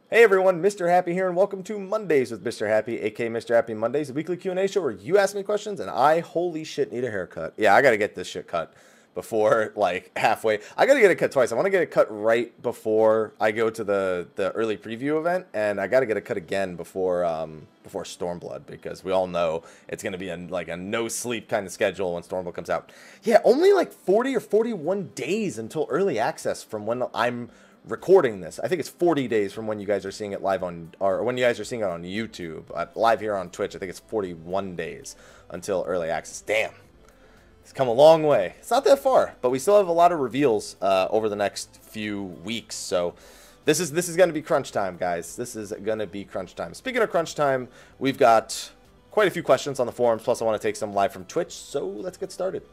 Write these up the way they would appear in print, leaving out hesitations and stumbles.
Hey everyone, Mr. Happy here, and welcome to Mondays with Mr. Happy, aka Mr. Happy Mondays, a weekly Q&A show where you ask me questions and I, holy shit, need a haircut. Yeah, I gotta get this shit cut before, like, halfway. I gotta get it cut twice. I want to get it cut right before I go to the early preview event, and I gotta get it cut again before Stormblood, because we all know it's gonna be a no-sleep kind of schedule when Stormblood comes out. Yeah, only like 40 or 41 days until early access from when I'm recording this. I think it's 40 days from when you guys are seeing it live on, or when you guys are seeing it on YouTube. Live here on Twitch, I think it's 41 days until early access. Damn. It's come a long way. It's not that far, but we still have a lot of reveals over the next few weeks. So this is going to be crunch time, guys. This is going to be crunch time. Speaking of crunch time, we've got quite a few questions on the forums, plus I want to take some live from Twitch, so let's get started.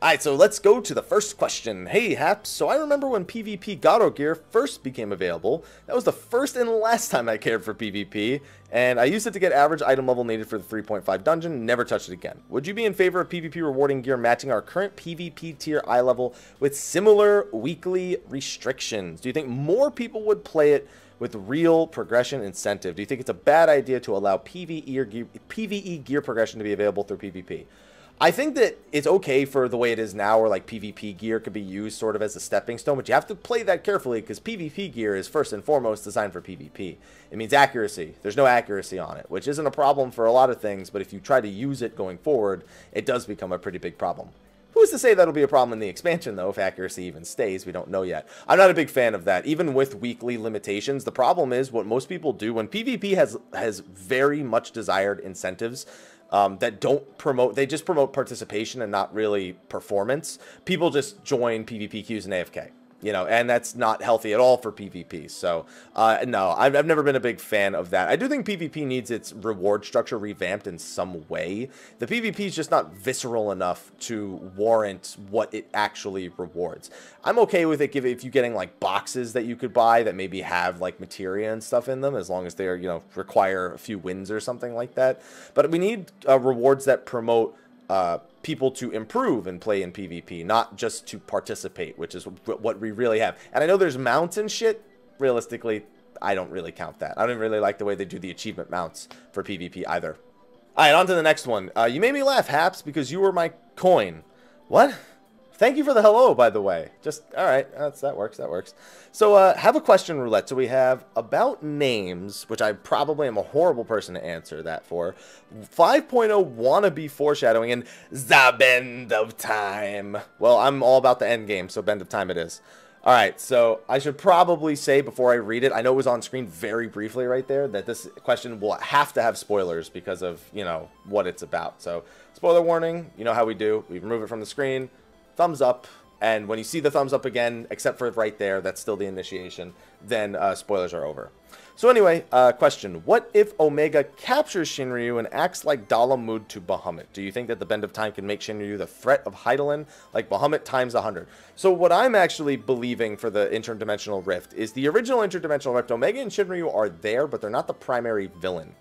Alright, so let's go to the first question. Hey, Haps, so I remember when PvP Gato gear first became available. That was the first and last time I cared for PvP, and I used it to get average item level needed for the 3.5 dungeon, never touched it again. Would you be in favor of PvP rewarding gear matching our current PvP tier eye level with similar weekly restrictions? Do you think more people would play it with real progression incentive? Do you think it's a bad idea to allow PvE gear progression to be available through PvP? I think that it's okay for the way it is now, where like PvP gear could be used sort of as a stepping stone, but you have to play that carefully because PvP gear is first and foremost designed for PvP. It means accuracy. There's no accuracy on it, which isn't a problem for a lot of things, but if you try to use it going forward, it does become a pretty big problem. Who's to say that'll be a problem in the expansion, though, if accuracy even stays? We don't know yet. I'm not a big fan of that. Even with weekly limitations, the problem is what most people do when PvP has very much desired incentives that don't promote, they just promote participation and not really performance. People just join PvP queues and AFK, you know, and that's not healthy at all for PvP. So, no, I've never been a big fan of that. I do think PvP needs its reward structure revamped in some way. The PvP is just not visceral enough to warrant what it actually rewards. I'm okay with it if you're getting like boxes that you could buy that maybe have like materia and stuff in them, as long as they're, you know, require a few wins or something like that. But we need rewards that promote people to improve and play in PvP, not just to participate, which is what we really have. And I know there's mounts and shit. Realistically, I don't really count that. I don't really like the way they do the achievement mounts for PvP either. Alright, on to the next one. You made me laugh, Haps, because you were my coin. What? Thank you for the hello, by the way. Just, alright, that works. So, have a question roulette. So we have about names, which I probably am a horrible person to answer that for. 5.0 wannabe foreshadowing, and the Bend of Time. Well, I'm all about the end game, so Bend of Time it is. Alright, so I should probably say before I read it, I know it was on screen very briefly right there, that this question will have to have spoilers because of, you know, what it's about. So, spoiler warning, you know how we do. We remove it from the screen. Thumbs up, and when you see the thumbs up again, except for right there, that's still the initiation, then spoilers are over. So anyway, question. What if Omega captures Shinryu and acts like Dalamud to Bahamut? Do you think that the Bend of Time can make Shinryu the threat of Hydaelyn, like Bahamut times 100? So what I'm actually believing for the Interdimensional Rift is the original Interdimensional Rift, Omega and Shinryu are there, but they're not the primary villain.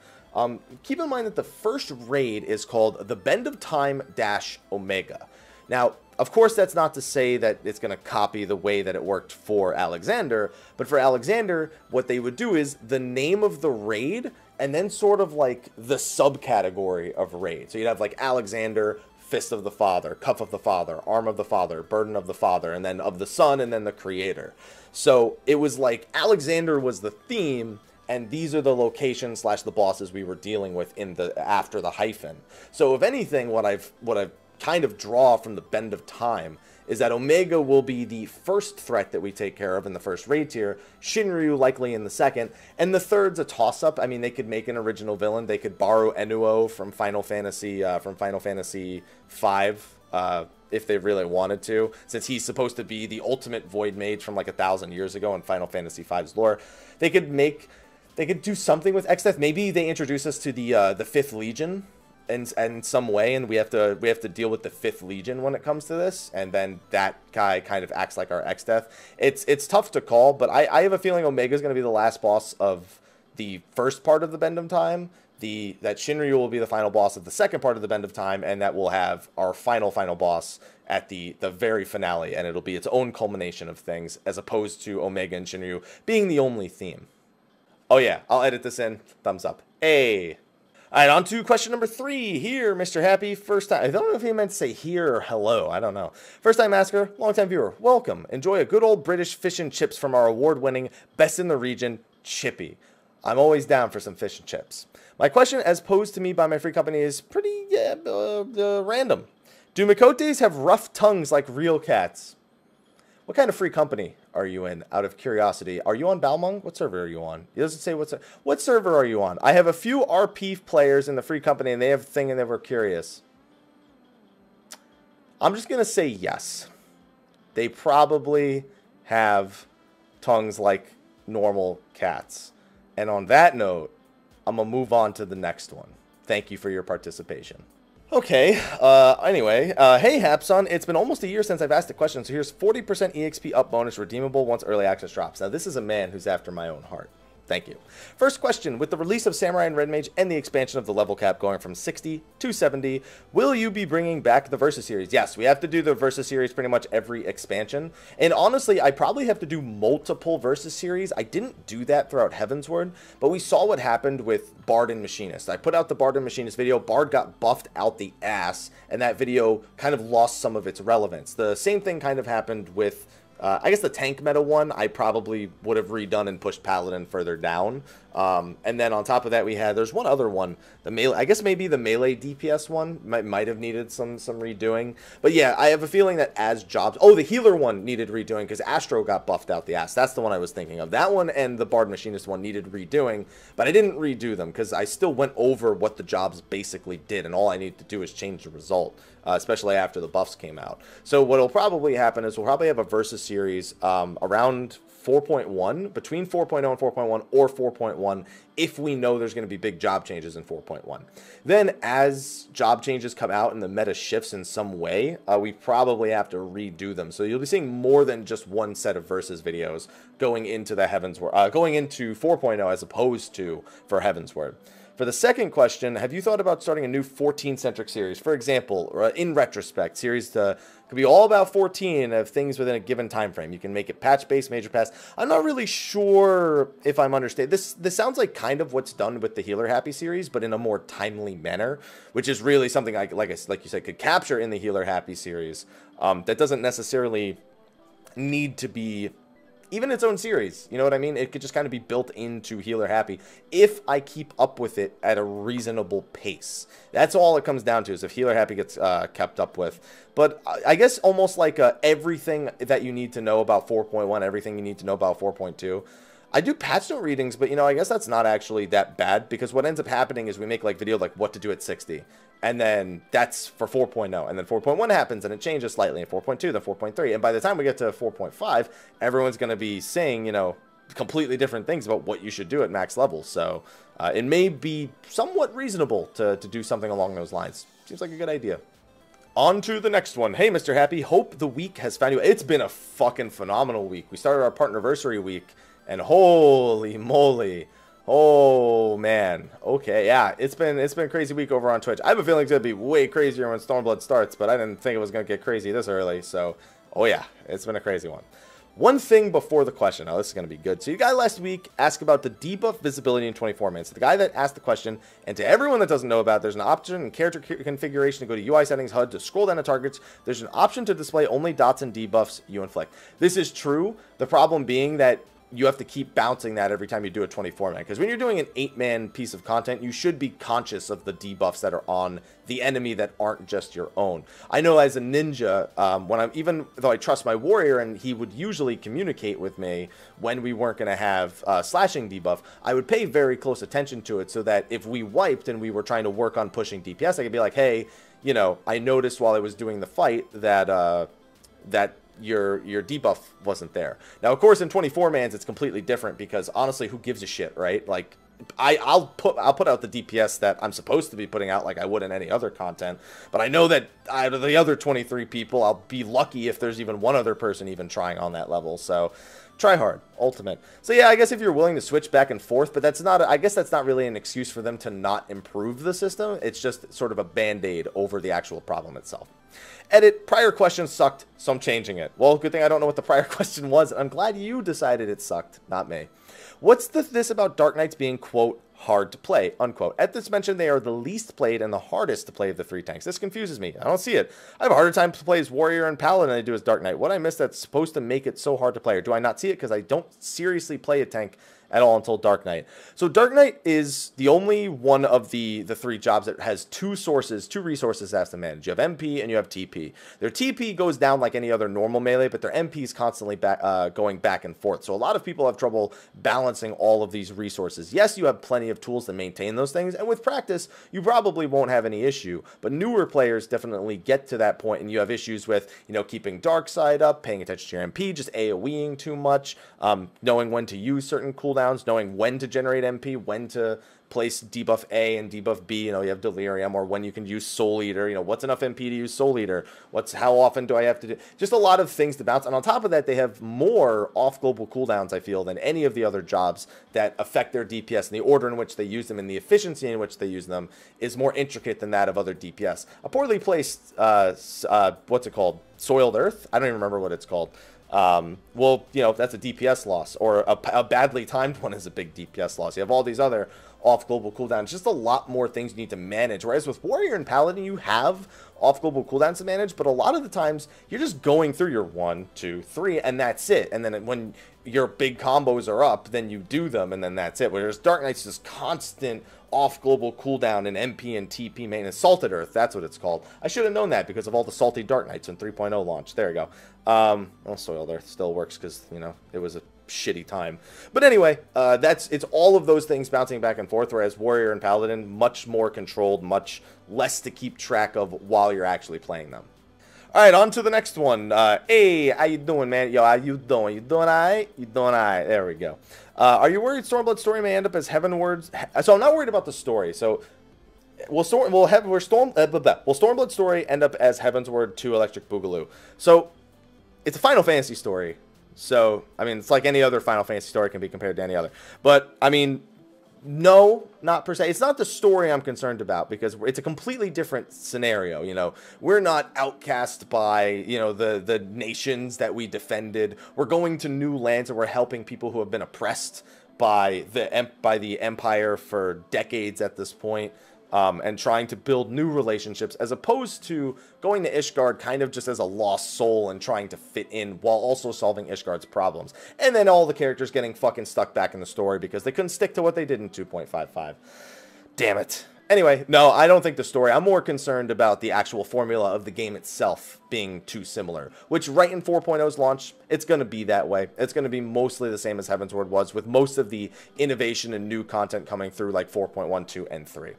Keep in mind that the first raid is called the Bend of Time - Omega. Now, of course, that's not to say that it's going to copy the way that it worked for Alexander, but for Alexander, what they would do is the name of the raid, and then sort of like the subcategory of raid. So you'd have like Alexander, Fist of the Father, Cuff of the Father, Arm of the Father, Burden of the Father, and then of the Son, and then the Creator. So it was like Alexander was the theme, and these are the locations / the bosses we were dealing with in the after the hyphen. So if anything, what I've kind of draw from the Bend of Time is that Omega will be the first threat that we take care of in the first raid tier, Shinryu likely in the second, and the third's a toss-up. I mean, they could make an original villain. They could borrow Enuo from Final Fantasy V if they really wanted to, since he's supposed to be the ultimate Void Mage from like 1,000 years ago in Final Fantasy V's lore. They could do something with Exdeath. Maybe they introduce us to the 5th Legion in some way, and we have to deal with the 5th Legion when it comes to this, and then that guy kind of acts like our Exdeath. It's tough to call, but I have a feeling Omega's going to be the last boss of the first part of the Bend of Time. That Shinryu will be the final boss of the second part of the Bend of Time, and that will have our final boss at the very finale, and it'll be its own culmination of things, as opposed to Omega and Shinryu being the only theme. Oh, yeah. I'll edit this in. Thumbs up. Hey. All right, on to question number 3. Here, Mr. Happy. First time. I don't know if he meant to say here or hello. I don't know. First time asker, long time viewer. Welcome. Enjoy a good old British fish and chips from our award-winning, best in the region, Chippy. I'm always down for some fish and chips. My question, as posed to me by my free company, is pretty random. Do Makotes have rough tongues like real cats? What kind of free company are you in, out of curiosity? Are you on Balmung? What server are you on? It doesn't say what server are you on? I have a few RP players in the free company, and they have a thing, and they were curious. I'm just going to say yes. They probably have tongues like normal cats. And on that note, I'm going to move on to the next one. Thank you for your participation. Okay, anyway, hey Hapson, it's been almost a year since I've asked a question, so here's 40% EXP up bonus redeemable once early access drops. Now this is a man who's after my own heart. Thank you. First question, with the release of Samurai and Red Mage and the expansion of the level cap going from 60 to 70, will you be bringing back the Versus series? Yes, we have to do the Versus series pretty much every expansion. And honestly, I probably have to do multiple Versus series. I didn't do that throughout Heavensward, but we saw what happened with Bard and Machinist. I put out the Bard and Machinist video. Bard got buffed out the ass, and that video kind of lost some of its relevance. The same thing kind of happened with I guess the tank meta one, I probably would have redone and pushed Paladin further down. And then on top of that, there's one other one, the melee, I guess maybe the melee DPS one might have needed some redoing. But yeah, I have a feeling that as jobs, oh, the healer one needed redoing because Astro got buffed out the ass. That's the one I was thinking of. That one and the Bard Machinist one needed redoing, but I didn't redo them because I still went over what the jobs basically did, and all I need to do is change the result. Especially after the buffs came out. So what will probably happen is we'll probably have a Versus series around 4.1, between 4.0 and 4.1, or 4.1, if we know there's going to be big job changes in 4.1. Then as job changes come out and the meta shifts in some way, we probably have to redo them. So you'll be seeing more than just one set of Versus videos going into the Heavensward, going into 4.0 as opposed to for Heavensward. For the second question, have you thought about starting a new 14-centric series? For example, in retrospect, series could be all about 14 of things within a given time frame. You can make it patch-based, major pass. I'm not really sure if I'm understanding. This sounds like kind of what's done with the Healer Happy series, but in a more timely manner, which is really something like you said, could capture in the Healer Happy series. That doesn't necessarily need to be even its own series, you know what I mean? It could just kind of be built into Healer Happy if I keep up with it at a reasonable pace. That's all it comes down to, is if Healer Happy gets kept up with. But I guess almost like everything that you need to know about 4.1, everything you need to know about 4.2. I do patch note readings, but, you know, I guess that's not actually that bad, because what ends up happening is we make, like, video, like, what to do at 60. And then that's for 4.0. And then 4.1 happens, and it changes slightly. And 4.2, then 4.3. And by the time we get to 4.5, everyone's going to be saying, you know, completely different things about what you should do at max level. So it may be somewhat reasonable to do something along those lines. Seems like a good idea. On to the next one. Hey, Mr. Happy. Hope the week has found you. It's been a fucking phenomenal week. We started our partnerversary week. And holy moly, oh man, okay, yeah, it's been a crazy week over on Twitch. I have a feeling it's gonna be way crazier when Stormblood starts, but I didn't think it was gonna get crazy this early. So, oh yeah, it's been a crazy one. One thing before the question. Now this is gonna be good. So you guys last week asked about the debuff visibility in 24 minutes. So the guy that asked the question, and to everyone that doesn't know about, there's an option in character configuration to go to UI settings, HUD, to scroll down to targets. There's an option to display only dots and debuffs you inflict. This is true. The problem being that you have to keep bouncing that every time you do a 24-man. Because when you're doing an 8-man piece of content, you should be conscious of the debuffs that are on the enemy that aren't just your own. I know as a ninja, even though I trust my warrior and he would usually communicate with me when we weren't going to have slashing debuff, I would pay very close attention to it so that if we wiped and we were trying to work on pushing DPS, I could be like, hey, you know, I noticed while I was doing the fight that your debuff wasn't there. Now, of course, in 24-mans, it's completely different because, honestly, who gives a shit, right? Like, I'll put out the DPS that I'm supposed to be putting out like I would in any other content, but I know that out of the other 23 people, I'll be lucky if there's even one other person even trying on that level. So, Try hard, ultimate. So yeah, I guess if you're willing to switch back and forth, but that's not, I guess that's not really an excuse for them to not improve the system. It's just sort of a band-aid over the actual problem itself. Edit, prior question sucked, so I'm changing it. Well, good thing I don't know what the prior question was. I'm glad you decided it sucked, not me. What's this about Dark Knights being, quote, hard to play, unquote? At this mention, they are the least played and the hardest to play of the 3 tanks. This confuses me. I don't see it. I have a harder time to play as Warrior and Paladin than I do as Dark Knight. What I miss that's supposed to make it so hard to play? Or do I not see it because I don't seriously play a tank at all until Dark Knight? So Dark Knight is the only one of the 3 jobs that has 2 resources it has to manage. You have MP and you have TP. Their TP goes down like any other normal melee, but their MP is constantly going back and forth. So a lot of people have trouble balancing all of these resources. Yes, you have plenty of tools to maintain those things, and with practice, you probably won't have any issue. But newer players definitely get to that point, and you have issues with, you know, keeping Dark Side up, paying attention to your MP, just AoEing too much, knowing when to use certain cooldowns, knowing when to generate MP, when to place debuff A and debuff B, you know, you have Delirium, or when you can use Soul Eater, you know, what's enough MP to use Soul Eater, how often do I have to do, just a lot of things to bounce. And on top of that, they have more off-global cooldowns, I feel, than any of the other jobs that affect their DPS, and the order in which they use them and the efficiency in which they use them is more intricate than that of other DPS. A poorly placed, what's it called? Soiled Earth? I don't even remember what it's called. Well, you know, that's a DPS loss, or a badly timed one is a big DPS loss. You have all these other off-global cooldowns, just a lot more things you need to manage, whereas with Warrior and Paladin, you have off-global cooldowns to manage, but a lot of the times, you're just going through your 1, 2, 3, and that's it, and then when your big combos are up, then you do them, and then that's it, whereas Dark Knight's just constant off-global cooldown and MP and TP maintenance. Salted Earth, that's what it's called. I should have known that because of all the salty Dark Knights when 3.0 launched. There you go. Well, Soiled Earth still works because, you know, it was a shitty time. But anyway, it's all of those things bouncing back and forth, whereas Warrior and Paladin, much more controlled, much less to keep track of while you're actually playing them. All right, on to the next one. Hey, how you doing, man? Yo, how you doing? You doing all right? You doing all right? There we go. Are you worried Stormblood story may end up as Heavenwards? So I'm not worried about the story. So will Stormblood story end up as Heavensward 2 Electric Boogaloo? So it's a Final Fantasy story. So, I mean, it's like any other Final Fantasy story can be compared to any other. But, I mean, no, not per se. It's not the story I'm concerned about because it's a completely different scenario, you know. We're not outcast by, you know, the nations that we defended. We're going to new lands and we're helping people who have been oppressed by the Empire for decades at this point. And trying to build new relationships as opposed to going to Ishgard kind of just as a lost soul and trying to fit in while also solving Ishgard's problems. And then all the characters getting fucking stuck back in the story because they couldn't stick to what they did in 2.55. Damn it. Anyway, no, I don't think the story. I'm more concerned about the actual formula of the game itself being too similar, which right in 4.0's launch, it's going to be that way. It's going to be mostly the same as Heavensward was, with most of the innovation and new content coming through like 4.1, 2, and 3.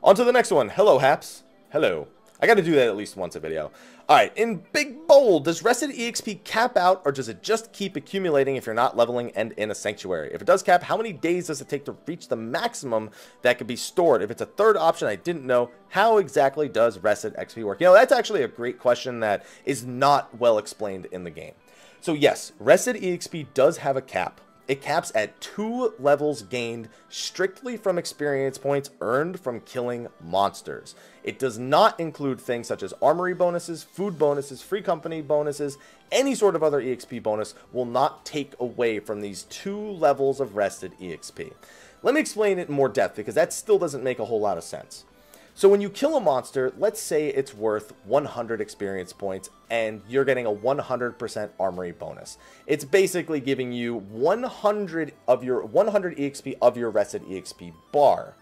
On to the next one. Hello, Haps. Hello. I got to do that at least once a video. All right, in big bold, does rested EXP cap out, or does it just keep accumulating if you're not leveling and in a sanctuary? If it does cap, how many days does it take to reach the maximum that could be stored? If it's a third option I didn't know, how exactly does rested XP work? You know, that's actually a great question that is not well explained in the game. So yes, rested EXP does have a cap. It caps at 2 levels gained strictly from experience points earned from killing monsters. It does not include things such as armory bonuses, food bonuses, free company bonuses. Any sort of other EXP bonus will not take away from these 2 levels of rested EXP. Let me explain it in more depth because that still doesn't make a whole lot of sense. So when you kill a monster, let's say it's worth 100 experience points and you're getting a 100% armory bonus. It's basically giving you 100 EXP of your rested EXP bar.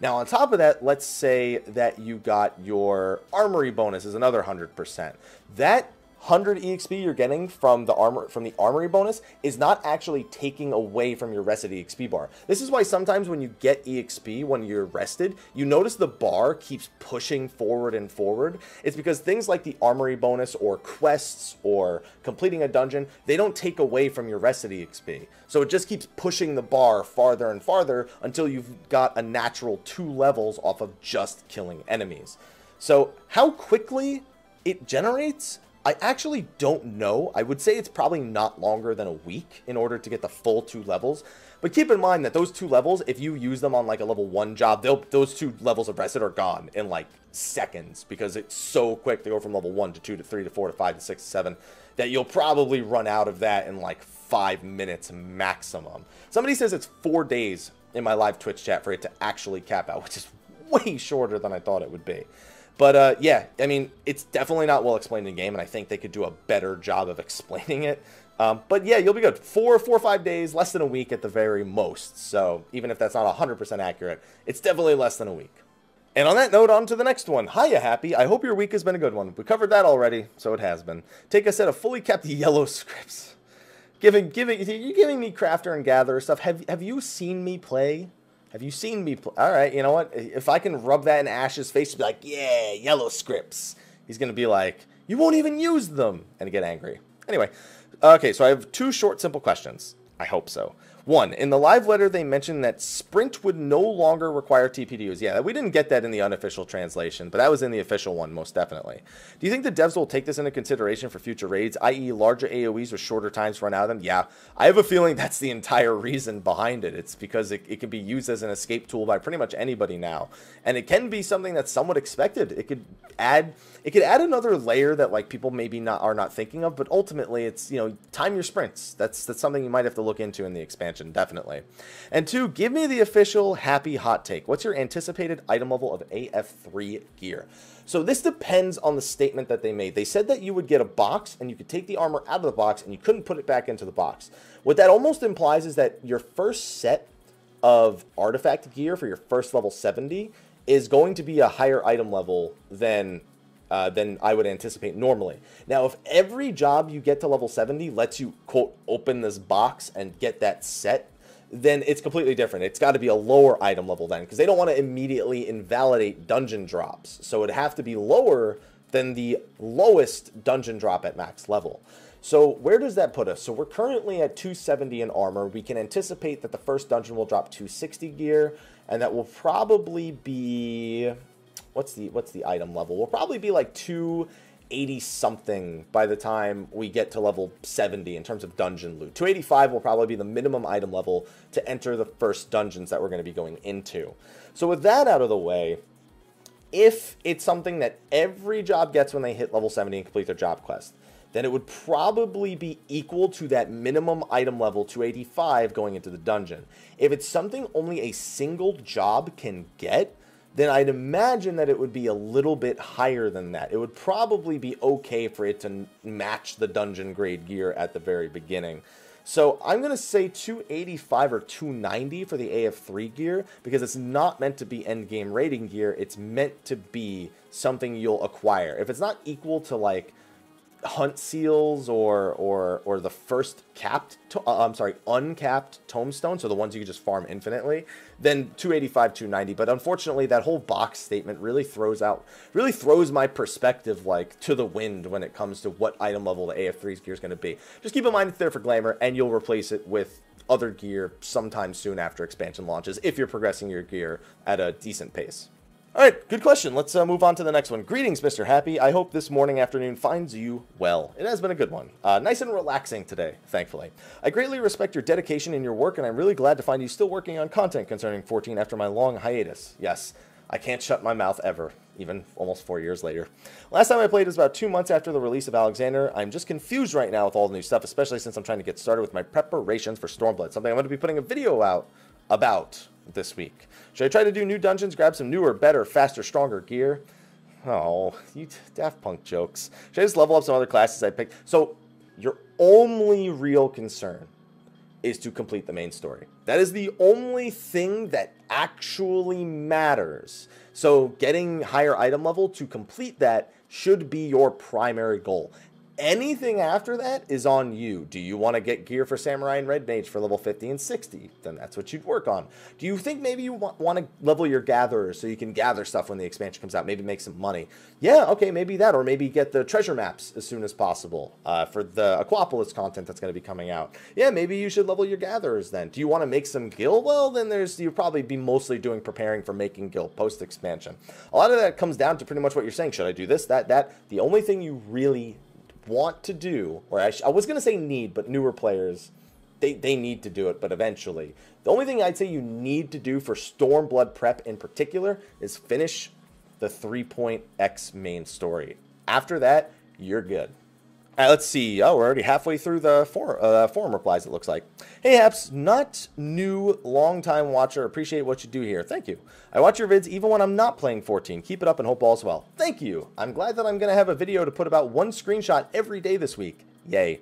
Now on top of that, let's say that you got your armory bonus is another 100%. That 100 EXP you're getting from the armory bonus is not actually taking away from your rested EXP bar. This is why sometimes when you get EXP when you're rested, you notice the bar keeps pushing forward and forward. It's because things like the armory bonus or quests or completing a dungeon, they don't take away from your rested EXP. So it just keeps pushing the bar farther and farther until you've got a natural 2 levels off of just killing enemies. So how quickly it generates? I actually don't know. I would say it's probably not longer than a week in order to get the full 2 levels. But keep in mind that those 2 levels, if you use them on like a level 1 job, those 2 levels of reset are gone in like seconds, because it's so quick to go from level 1 to 2 to 3 to 4 to 5 to 6 to 7 that you'll probably run out of that in like 5 minutes maximum. Somebody says it's 4 days in my live Twitch chat for it to actually cap out, which is way shorter than I thought it would be. But yeah, I mean, it's definitely not well explained in game, and I think they could do a better job of explaining it. But yeah, you'll be good. 4 or 5 days, less than a week at the very most. So even if that's not 100% accurate, it's definitely less than a week. And on that note, on to the next one. Hiya, Happy. I hope your week has been a good one. We covered that already, so it has been. Take a set of fully kept yellow scripts. You're giving me crafter and gatherer stuff. Have you seen me play? Have you seen me play? All right, you know what? If I can rub that in Ash's face and be like, yeah, yellow scripts, he's going to be like, you won't even use them, and get angry. Anyway, okay, so I have 2 short, simple questions. I hope so. 1, in the live letter, they mentioned that Sprint would no longer require TP to use. Yeah, we didn't get that in the unofficial translation, but that was in the official one, most definitely. Do you think the devs will take this into consideration for future raids, i.e. larger AoEs with shorter times to run out of them? Yeah, I have a feeling that's the entire reason behind it. It's because it can be used as an escape tool by pretty much anybody now. And it can be something that's somewhat expected. It could add another layer that like people maybe are not thinking of, but ultimately it's, you know, time your sprints. That's something you might have to look into in the expansion. Definitely. And 2, give me the official Happy hot take. What's your anticipated item level of AF3 gear? So this depends on the statement that they made. They said that you would get a box and you could take the armor out of the box and you couldn't put it back into the box. What that almost implies is that your first set of artifact gear for your first level 70 is going to be a higher item level than I would anticipate normally. Now, if every job you get to level 70 lets you, quote, open this box and get that set, then it's completely different. It's got to be a lower item level then, because they don't want to immediately invalidate dungeon drops. So it'd have to be lower than the lowest dungeon drop at max level. So where does that put us? So we're currently at 270 in armor. We can anticipate that the first dungeon will drop 260 gear, and that will probably be... What's the item level? We'll probably be like 280 something by the time we get to level 70 in terms of dungeon loot. 285 will probably be the minimum item level to enter the first dungeons that we're going to be going into. So with that out of the way, if it's something that every job gets when they hit level 70 and complete their job quest, then it would probably be equal to that minimum item level 285 going into the dungeon. If it's something only a single job can get, then I'd imagine that it would be a little bit higher than that. It would probably be okay for it to match the dungeon grade gear at the very beginning. So I'm going to say 285 or 290 for the AF3 gear, because it's not meant to be end game rating gear. It's meant to be something you'll acquire. If it's not equal to like hunt seals or the first uncapped tombstone, so the ones you can just farm infinitely, then 285, 290. But unfortunately, that whole box statement really throws my perspective like to the wind when it comes to what item level the AF3's gear is going to be. Just keep in mind it's there for glamour, and you'll replace it with other gear sometime soon after expansion launches if you're progressing your gear at a decent pace. Alright, good question. Let's move on to the next one. Greetings, Mr. Happy. I hope this morning, afternoon finds you well. It has been a good one. Nice and relaxing today, thankfully. I greatly respect your dedication in your work, and I'm really glad to find you still working on content concerning 14 after my long hiatus. Yes, I can't shut my mouth ever, even almost 4 years later. Last time I played was about 2 months after the release of Alexander. I'm just confused right now with all the new stuff, especially since I'm trying to get started with my preparations for Stormblood, something I'm going to be putting a video out about this week. Should I try to do new dungeons, grab some newer, better, faster, stronger gear? Oh, you Daft Punk jokes. Should I just level up some other classes I picked? So, your only real concern is to complete the main story. That is the only thing that actually matters. So, getting higher item level to complete that should be your primary goal. Anything after that is on you. Do you want to get gear for Samurai and Red Mage for level 50 and 60? Then that's what you'd work on. Do you think maybe you want to level your gatherers so you can gather stuff when the expansion comes out? Maybe make some money. Yeah, okay, maybe that. Or maybe get the treasure maps as soon as possible for the Aquapolis content that's going to be coming out. Yeah, maybe you should level your gatherers then. Do you want to make some guild? Well, then you'll probably be mostly preparing for making guild post-expansion. A lot of that comes down to pretty much what you're saying. Should I do this, that? The only thing you really want to do, or I was going to say need, but newer players, they need to do it, but eventually. The only thing I'd say you need to do for Stormblood Prep in particular is finish the 3-point X main story. After that, you're good. All right, let's see. Oh, we're already halfway through the forum replies, it looks like. Hey, Haps, not new, long-time watcher. Appreciate what you do here. Thank you. I watch your vids even when I'm not playing 14. Keep it up and hope all's well. Thank you. I'm glad that I'm going to have a video to put about one screenshot every day this week. Yay.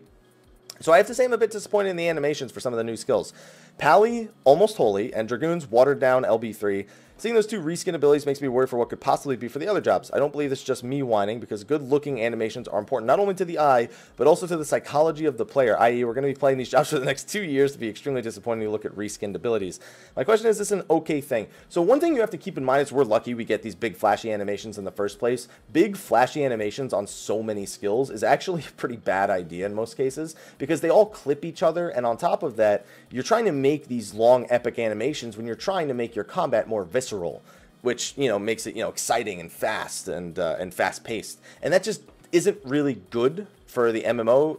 So I have to say I'm a bit disappointed in the animations for some of the new skills. Pally, almost holy, and Dragoon's watered down LB3. Seeing those two reskin abilities makes me worried for what could possibly be for the other jobs. I don't believe this is just me whining, because good-looking animations are important not only to the eye, but also to the psychology of the player, i.e. we're going to be playing these jobs for the next 2 years to be extremely disappointing to look at reskinned abilities. My question is this an okay thing? So one thing you have to keep in mind is we're lucky we get these big flashy animations in the first place. Big flashy animations on so many skills is actually a pretty bad idea in most cases, because they all clip each other, and on top of that, you're trying to make these long epic animations when you're trying to make your combat more visceral, which, you know, makes it, you know, exciting and fast and fast paced, and that just isn't really good for the MMO,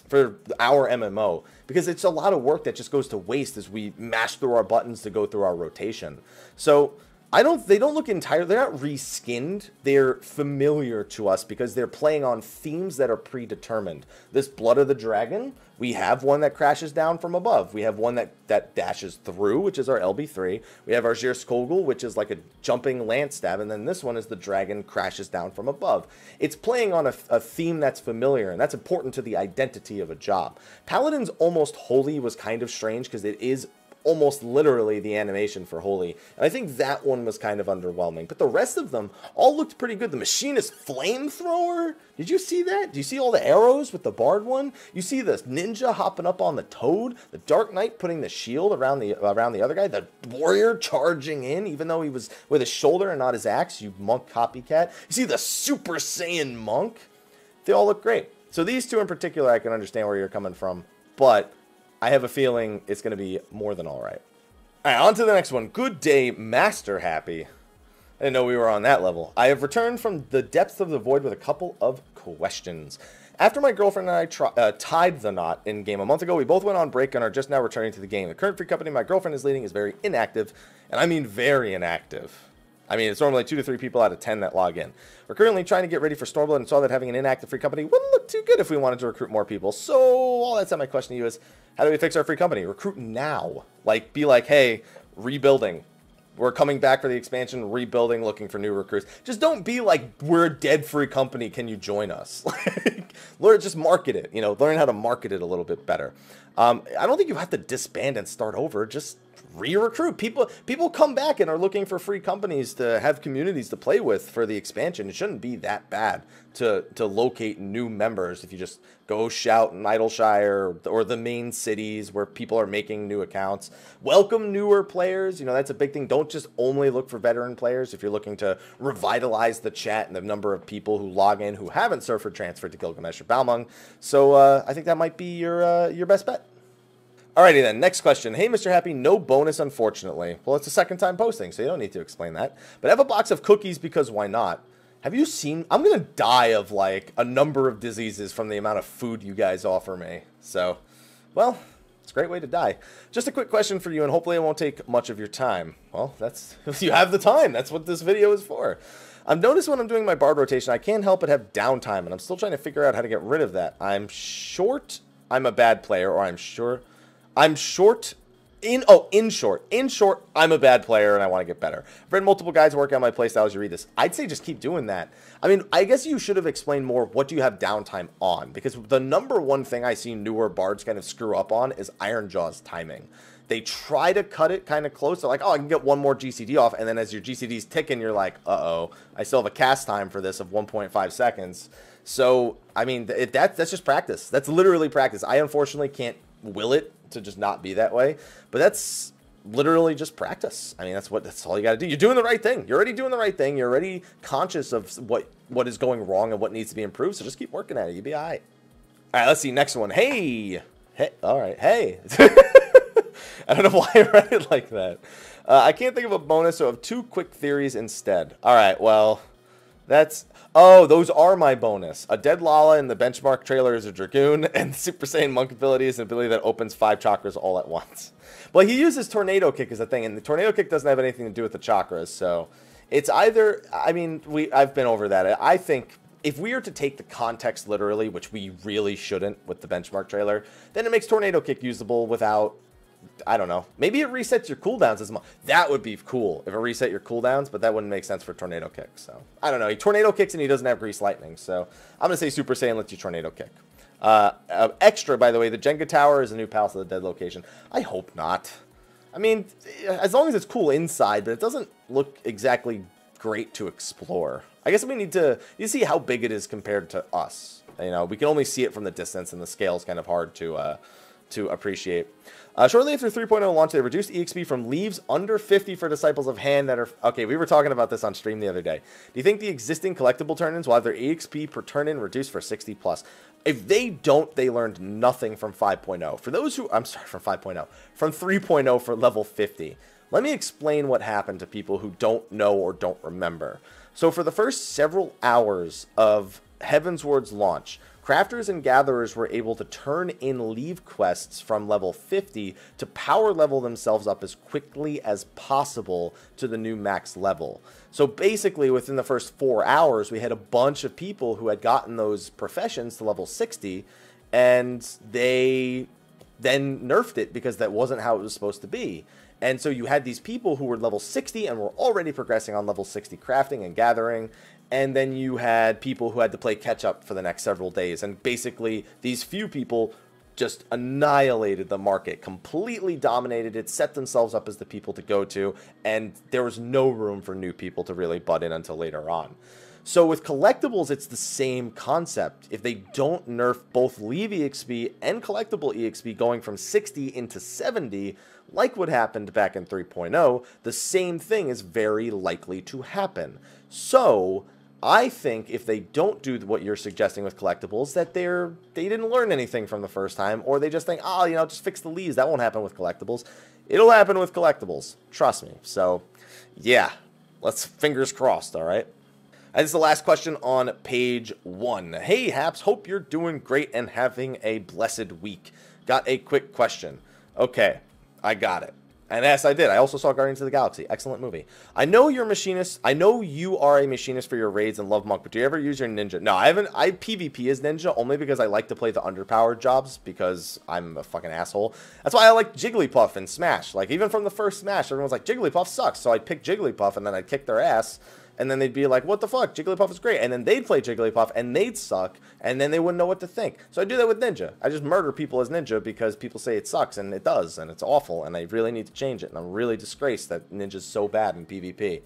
for our MMO, because it's a lot of work that just goes to waste as we mash through our buttons to go through our rotation. So they don't look entirely, they're not reskinned, they're familiar to us because they're playing on themes that are predetermined. This Blood of the Dragon, we have one that crashes down from above. We have one that dashes through, which is our LB3. We have our Jir Skogul, which is like a jumping lance stab, and then this one is the dragon crashes down from above. It's playing on a theme that's familiar, and that's important to the identity of a job. Paladin's Almost Holy was kind of strange because it is almost literally the animation for Holy, and I think that one was kind of underwhelming, but the rest of them all looked pretty good. The Machinist Flamethrower, did you see that? Do you see all the arrows with the Bard one? You see the Ninja hopping up on the Toad, the Dark Knight putting the shield around the other guy, the Warrior charging in even though he was with his shoulder and not his axe, you monk copycat. You see the Super Saiyan Monk? They all look great. So these two in particular, I can understand where you're coming from, but I have a feeling it's going to be more than all right. All right, on to the next one. Good day, Master Happy. I didn't know we were on that level. I have returned from the depths of the void with a couple of questions. After my girlfriend and I tied the knot in game a month ago, we both went on break and are just now returning to the game. The current free company my girlfriend is leading is very inactive, and I mean very inactive. I mean, it's normally 2 to 3 people out of 10 that log in. We're currently trying to get ready for Stormblood and saw that having an inactive free company wouldn't look too good if we wanted to recruit more people. So all that said, my question to you is, how do we fix our free company? Recruit now. Like, be like, hey, rebuilding. We're coming back for the expansion, rebuilding, looking for new recruits. Just don't be like, we're a dead free company, can you join us? Learn, just market it, you know, learn how to market it a little bit better. I don't think you have to disband and start over, just re-recruit. People come back and are looking for free companies to have communities to play with for the expansion. It shouldn't be that bad to locate new members if you just go shout in Idleshire or the main cities where people are making new accounts. Welcome newer players. You know, that's a big thing. Don't just only look for veteran players if you're looking to revitalize the chat and the number of people who log in who haven't surfer transferred to Gilgamesh or Balmung. So I think that might be your best bet. Alrighty then, next question. Hey, Mr. Happy, no bonus, unfortunately. Well, it's the second time posting, so you don't need to explain that. But I have a box of cookies because why not? Have you seen... I'm going to die of, like, a number of diseases from the amount of food you guys offer me. So, well, it's a great way to die. Just a quick question for you, and hopefully it won't take much of your time. Well, that's... you have the time. That's what this video is for. I've noticed when I'm doing my Bard rotation, I can't help but have downtime, and I'm still trying to figure out how to get rid of that. I'm short, I'm a bad player, or in short, I'm a bad player and I want to get better. I've read multiple guides working on my playstyle as you read this. I'd say just keep doing that. I mean, I guess you should have explained more what do you have downtime on, because the number one thing I see newer bards kind of screw up on is Ironjaw's timing. They try to cut it kind of close. They're like, oh, I can get one more GCD off, and then as your GCD's ticking, you're like, uh-oh, I still have a cast time for this of 1.5 seconds. So, I mean, that's just practice. That's literally practice. I unfortunately can't will it to just not be that way, but that's literally just practice. I mean, that's all you got to do. You're doing the right thing. You're already doing the right thing. You're already conscious of what is going wrong and what needs to be improved, so just keep working at it. You'll be all right. All right, let's see. Next one. Hey. All right. Hey. I don't know why I read it like that. I can't think of a bonus, so I have 2 quick theories instead. All right, well, That's... Oh, those are my bonus. A dead Lala in the benchmark trailer is a Dragoon, and the Super Saiyan Monk ability is an ability that opens 5 chakras all at once. Well, he uses Tornado Kick as a thing, and the Tornado Kick doesn't have anything to do with the chakras, so... It's either... I mean, I've been over that. I think... If we are to take the context literally, which we really shouldn't with the benchmark trailer, then it makes Tornado Kick usable without, I don't know, maybe it resets your cooldowns as much. That would be cool if it reset your cooldowns, but that wouldn't make sense for Tornado Kick. So, I don't know. He Tornado Kicks and he doesn't have Grease Lightning, so I'm going to say Super Saiyan lets you Tornado Kick. Extra, by the way, the Jenga Tower is a new Palace of the Dead location. I hope not. I mean, as long as it's cool inside, but it doesn't look exactly great to explore. I guess we need to see how big it is compared to us. You know, we can only see it from the distance, and the scale is kind of hard to appreciate. Shortly after 3.0 launch, they reduced EXP from leaves under 50 for Disciples of Hand that are... Okay, we were talking about this on stream the other day. Do you think the existing collectible turn-ins will have their EXP per turn-in reduced for 60 plus? If they don't, they learned nothing from 5.0. For those who... I'm sorry, from 5.0. From 3.0 for level 50. Let me explain what happened to people who don't know or don't remember. So for the first several hours of Heavensward's launch, crafters and gatherers were able to turn in leave quests from level 50 to power level themselves up as quickly as possible to the new max level. So basically within the first 4 hours, we had a bunch of people who had gotten those professions to level 60, and they then nerfed it because that wasn't how it was supposed to be. And so you had these people who were level 60 and were already progressing on level 60 crafting and gathering. And then you had people who had to play catch up for the next several days. And basically these few people just annihilated the market, completely dominated it, set themselves up as the people to go to. And there was no room for new people to really butt in until later on. So with collectibles, it's the same concept. If they don't nerf both Leave EXP and collectible EXP going from 60 into 70, like what happened back in 3.0, the same thing is very likely to happen. So I think if they don't do what you're suggesting with collectibles, that they didn't learn anything from the first time, or they just think, oh, you know, just fix the leaves. That won't happen with collectibles. It'll happen with collectibles. Trust me. So yeah, let's fingers crossed, all right? And this is the last question on page 1. Hey, Haps, hope you're doing great and having a blessed week. Got a quick question. Okay, I got it. And yes, I did. I also saw Guardians of the Galaxy. Excellent movie. I know you're a machinist. I know you are a machinist for your raids and love Monk, but do you ever use your ninja? No, I haven't. I PvP as ninja only because I like to play the underpowered jobs because I'm a fucking asshole. That's why I like Jigglypuff and Smash. Like, even from the first Smash, everyone's like, Jigglypuff sucks. So I'd pick Jigglypuff and then I'd kick their ass. And then they'd be like, what the fuck? Jigglypuff is great. And then they'd play Jigglypuff, and they'd suck, and then they wouldn't know what to think. So I do that with Ninja. I just murder people as Ninja because people say it sucks, and it does, and it's awful, and I really need to change it. And I'm really disgraced that Ninja's so bad in PvP.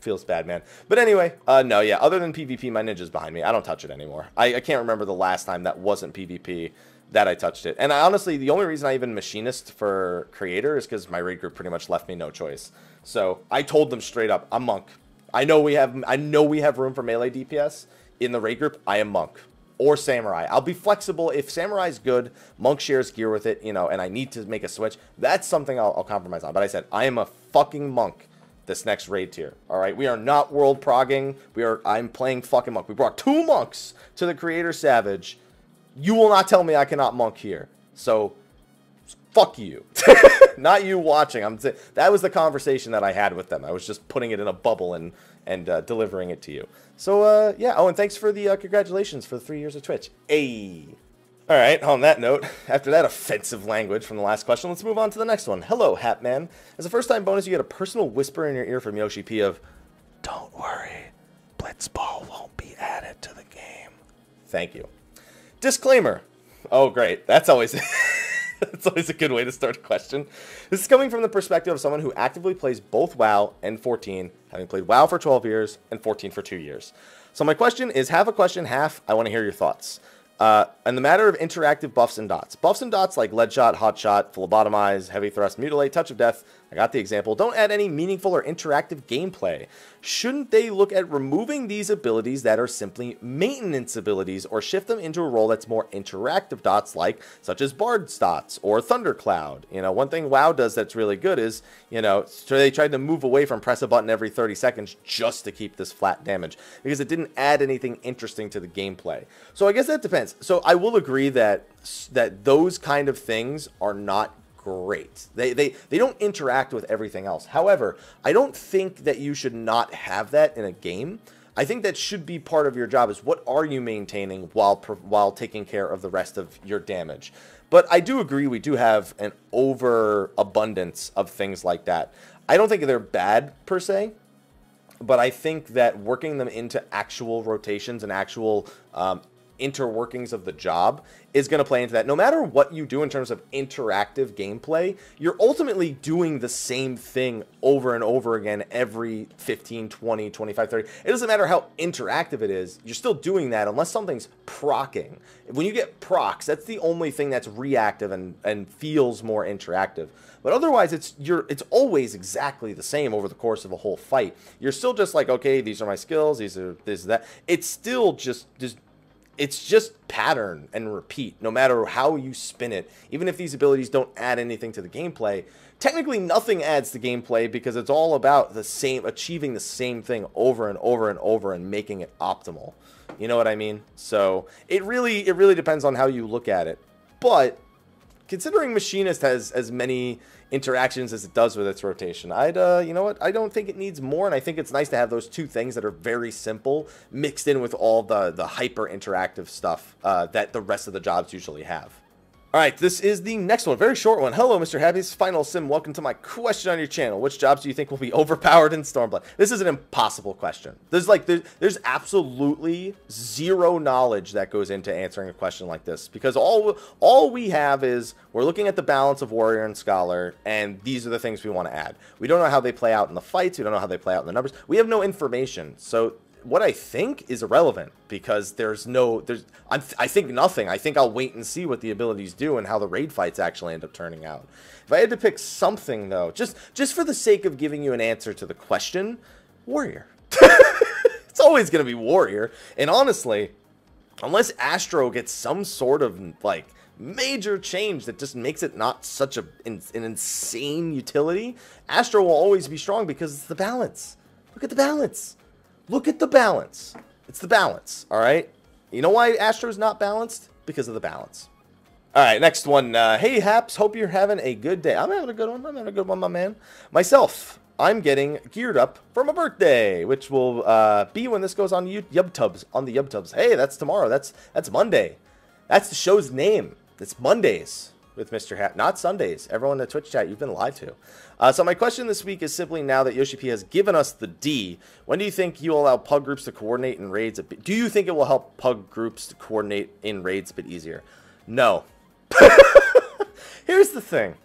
Feels bad, man. But anyway, no, yeah, other than PvP, my Ninja's behind me. I don't touch it anymore. I can't remember the last time that wasn't PvP that I touched it. And honestly, the only reason I even machinist for creator is because my raid group pretty much left me no choice. So I told them straight up, I'm Monk. I know we have room for melee DPS in the raid group. I am Monk or Samurai. I'll be flexible if Samurai's good. Monk shares gear with it, you know, and I need to make a switch. That's something I'll compromise on. But I said I am a fucking Monk this next raid tier. All right, we are not world progging. I'm playing fucking Monk. We brought 2 monks to the Creator Savage. You will not tell me I cannot Monk here. So fuck you. Not you watching. That was the conversation that I had with them. I was just putting it in a bubble and delivering it to you. So, yeah. Oh, and thanks for the congratulations for the 3 years of Twitch. Ayy. All right, on that note, after that offensive language from the last question, let's move on to the next one. Hello, Hatman. As a first-time bonus, you get a personal whisper in your ear from Yoshi P of, don't worry, Blitzball won't be added to the game. Thank you. Disclaimer. Oh, great. That's always... That's always a good way to start a question. This is coming from the perspective of someone who actively plays both WoW and 14, having played WoW for 12 years and 14 for 2 years. So my question is half a question, half I want to hear your thoughts. In the matter of interactive buffs and dots like lead shot, hot shot, phlebotomize, heavy thrust, mutilate, touch of death, I got the example, don't add any meaningful or interactive gameplay. Shouldn't they look at removing these abilities that are simply maintenance abilities or shift them into a role that's more interactive dots such as Bard's dots or Thundercloud? You know, one thing WoW does that's really good is, you know, so they tried to move away from press a button every 30 seconds just to keep this flat damage because it didn't add anything interesting to the gameplay. So I guess that depends. So I will agree that those kind of things are not great. They don't interact with everything else. However, I don't think that you should not have that in a game. I think that should be part of your job is what are you maintaining while taking care of the rest of your damage. But I do agree we do have an overabundance of things like that. I don't think they're bad per se, but I think that working them into actual rotations and actual interworkings of the job is going to play into that. No matter what you do in terms of interactive gameplay, you're ultimately doing the same thing over and over again every 15, 20, 25, 30. It doesn't matter how interactive it is. You're still doing that unless something's procking. When you get procs, that's the only thing that's reactive and feels more interactive. But otherwise, it's always exactly the same over the course of a whole fight. You're still just like, okay, these are my skills, these are this, that. It's still just it's just pattern and repeat, no matter how you spin it. Even if these abilities don't add anything to the gameplay, technically nothing adds to gameplay because it's all about achieving the same thing over and over and over and making it optimal. You know what I mean? So it really depends on how you look at it. But considering Machinist has as many interactions as it does with its rotation, you know what? I don't think it needs more, and I think it's nice to have those two things that are very simple mixed in with all the hyper interactive stuff that the rest of the jobs usually have. All right, this is the next one. Very short one. Hello, Mr. Happy's Final Sim. Welcome to my question on your channel. Which jobs do you think will be overpowered in Stormblood? This is an impossible question. There's absolutely zero knowledge that goes into answering a question like this because all we have is we're looking at the balance of Warrior and Scholar, and these are the things we want to add. We don't know how they play out in the fights. We don't know how they play out in the numbers. We have no information. So what I think is irrelevant because I think nothing. I think I'll wait and see what the abilities do and how the raid fights actually end up turning out. If I had to pick something though, just for the sake of giving you an answer to the question, Warrior. It's always going to be Warrior. And honestly, unless Astro gets some sort of like major change that just makes it not such an insane utility, Astro will always be strong because it's the balance. Look at the balance. Look at the balance. It's the balance, all right? You know why Astro's not balanced? Because of the balance. All right, next one. Hey, Haps, hope you're having a good day. I'm having a good one. I'm having a good one, my man. Myself, I'm getting geared up for my birthday, which will be when this goes on YubTubs. Hey, that's tomorrow. That's Monday. That's the show's name. It's Mondays with Mr. Hat, not Sundays. Everyone in the Twitch chat, you've been lied to. So my question this week is simply, now that Yoshi P has given us the D, when do you think you will allow pug groups to coordinate in raids? Do you think it will help pug groups to coordinate in raids a bit easier? No. Here's the thing.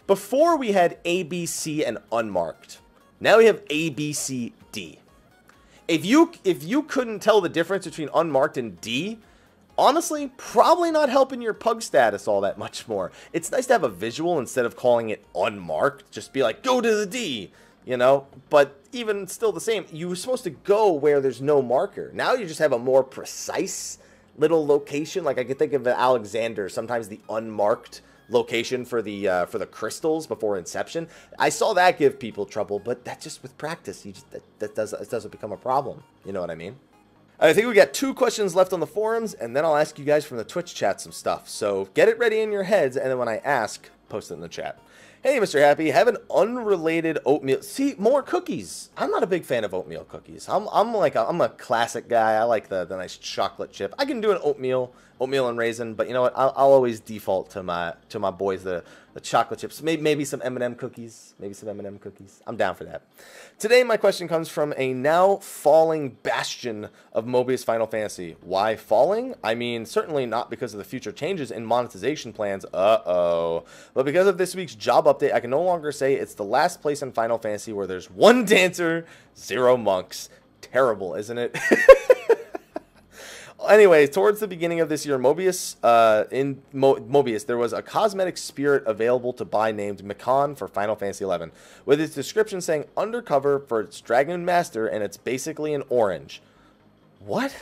Before we had A, B, C, and unmarked. Now we have A, B, C, D. If you couldn't tell the difference between unmarked and D, honestly, probably not helping your pug status all that much more. It's nice to have a visual instead of calling it unmarked. Just be like, go to the D, you know? But even still the same, you were supposed to go where there's no marker. Now you just have a more precise little location. Like I could think of Alexander, sometimes the unmarked location for the crystals before Inception. I saw that give people trouble, but that's just with practice. It doesn't become a problem. You know what I mean? I think we got 2 questions left on the forums, and then I'll ask you guys from the Twitch chat some stuff. So get it ready in your heads, and then when I ask, post it in the chat. Hey, Mr. Happy, have an unrelated oatmeal. See, more cookies. I'm not a big fan of oatmeal cookies. I'm a classic guy. I like the nice chocolate chip. I can do an oatmeal and raisin, but you know what? I'll always default to my boys, the chocolate chips. Maybe some M&M cookies. I'm down for that. Today, my question comes from a now falling bastion of Mobius Final Fantasy. Why falling? I mean, certainly not because of the future changes in monetization plans. But because of this week's job update, I can no longer say it's the last place in Final Fantasy where there's 1 dancer, 0 monks. Terrible, isn't it? Anyway, towards the beginning of this year, Mobius, Mobius, there was a cosmetic spirit available to buy named Makan for Final Fantasy XI, with its description saying undercover for its Dragoon Master, and it's basically an orange. What?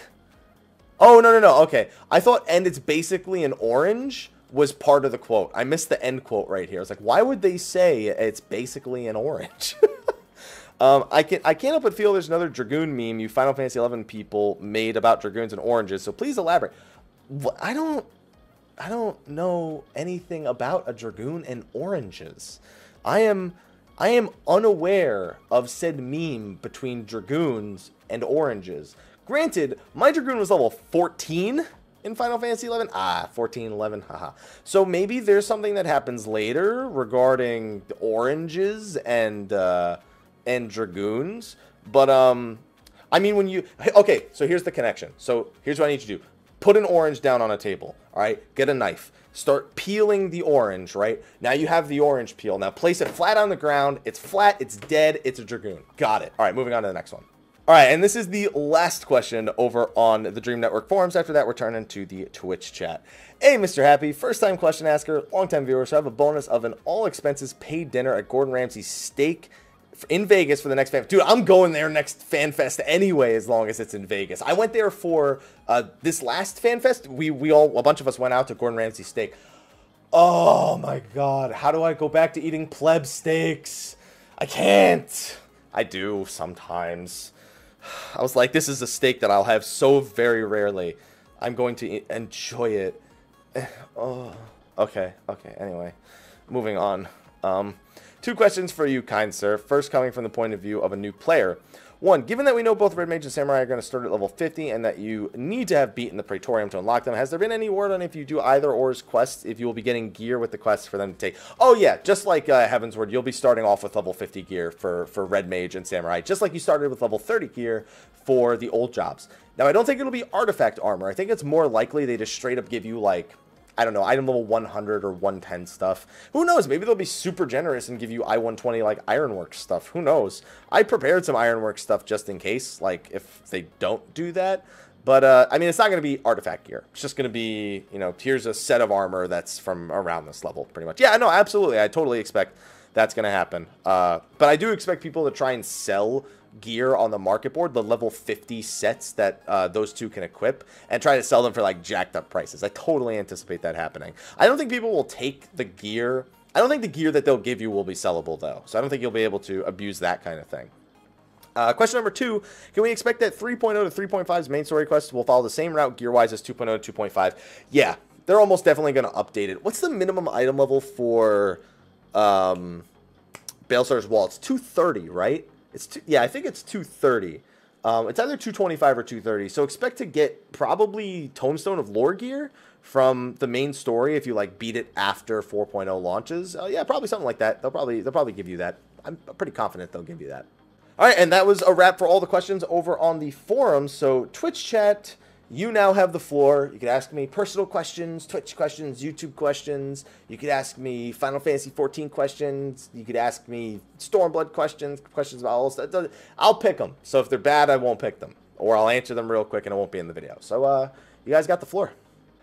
Oh, no. Okay. I thought, and it's basically an orange was part of the quote. I missed the end quote right here. I was like, why would they say it's basically an orange? I can't help but feel there's another Dragoon meme you Final Fantasy XI people made about Dragoons and oranges, so please elaborate. I don't know anything about a Dragoon and oranges. I am unaware of said meme between Dragoons and oranges. Granted, my Dragoon was level 14 in Final Fantasy XI. 14, 11, haha. So maybe there's something that happens later regarding the oranges and Dragoons. But, I mean, when you... Okay, so here's the connection. So here's what I need you to do. Put an orange down on a table, all right? Get a knife. Start peeling the orange, right? Now you have the orange peel. Now place it flat on the ground. It's flat. It's dead. It's a Dragoon. Got it. All right, moving on to the next one. All right, and this is the last question over on the Dream Network forums. After that, we're turning to the Twitch chat. Hey, Mr. Happy, first-time question asker, long-time viewer, so I have a bonus of an all-expenses-paid dinner at Gordon Ramsay's Steak in Vegas for the next fan. Dude, I'm going there next Fan Fest anyway, as long as it's in Vegas. I went there for this last Fan Fest. A bunch of us went out to Gordon Ramsay's Steak. Oh my God, how do I go back to eating pleb steaks? I can't. I do sometimes. I was like, this is a steak that I'll have so very rarely. I'm going to enjoy it. Oh, okay. Anyway, moving on. 2 questions for you, kind sir. First, coming from the point of view of a new player. 1, given that we know both Red Mage and Samurai are going to start at level 50 and that you need to have beaten the Praetorium to unlock them, has there been any word on if you do either or's quests, if you will be getting gear with the quests for them to take? Oh yeah, just like Heaven's Word, you'll be starting off with level 50 gear for Red Mage and Samurai, just like you started with level 30 gear for the old jobs. Now, I don't think it'll be artifact armor. I think it's more likely they just straight up give you, like, I don't know, item level 100 or 110 stuff. Who knows? Maybe they'll be super generous and give you I-120 like Ironworks stuff. Who knows? I prepared some Ironworks stuff just in case, like, if they don't do that. But, I mean, it's not going to be artifact gear. It's just going to be, you know, here's a set of armor that's from around this level, pretty much. Yeah, no, absolutely. I totally expect that's going to happen. But I do expect people to try and sell gear on the market board, the level 50 sets that those two can equip, and try to sell them for like jacked up prices. I totally anticipate that happening. I don't think people will take the gear. I don't think the gear that they'll give you will be sellable though, so I don't think you'll be able to abuse that kind of thing. Question number 2, can we expect that 3.0 to 3.5's main story quests will follow the same route gear-wise as 2.0 to 2.5? Yeah, they're almost definitely going to update it. What's the minimum item level for Baelsar's Wall? It's 230, right? Yeah, I think it's 230. It's either 225 or 230. So expect to get probably Tombstone of Lore gear from the main story if you like beat it after 4.0 launches. Yeah, probably something like that. They'll probably give you that. I'm pretty confident they'll give you that. All right, and that was a wrap for all the questions over on the forum. So Twitch chat, you now have the floor. You could ask me personal questions, Twitch questions, YouTube questions. You could ask me Final Fantasy 14 questions. You could ask me Stormblood questions about all stuff. I'll pick them. So if they're bad, I won't pick them. Or I'll answer them real quick and it won't be in the video. So you guys got the floor.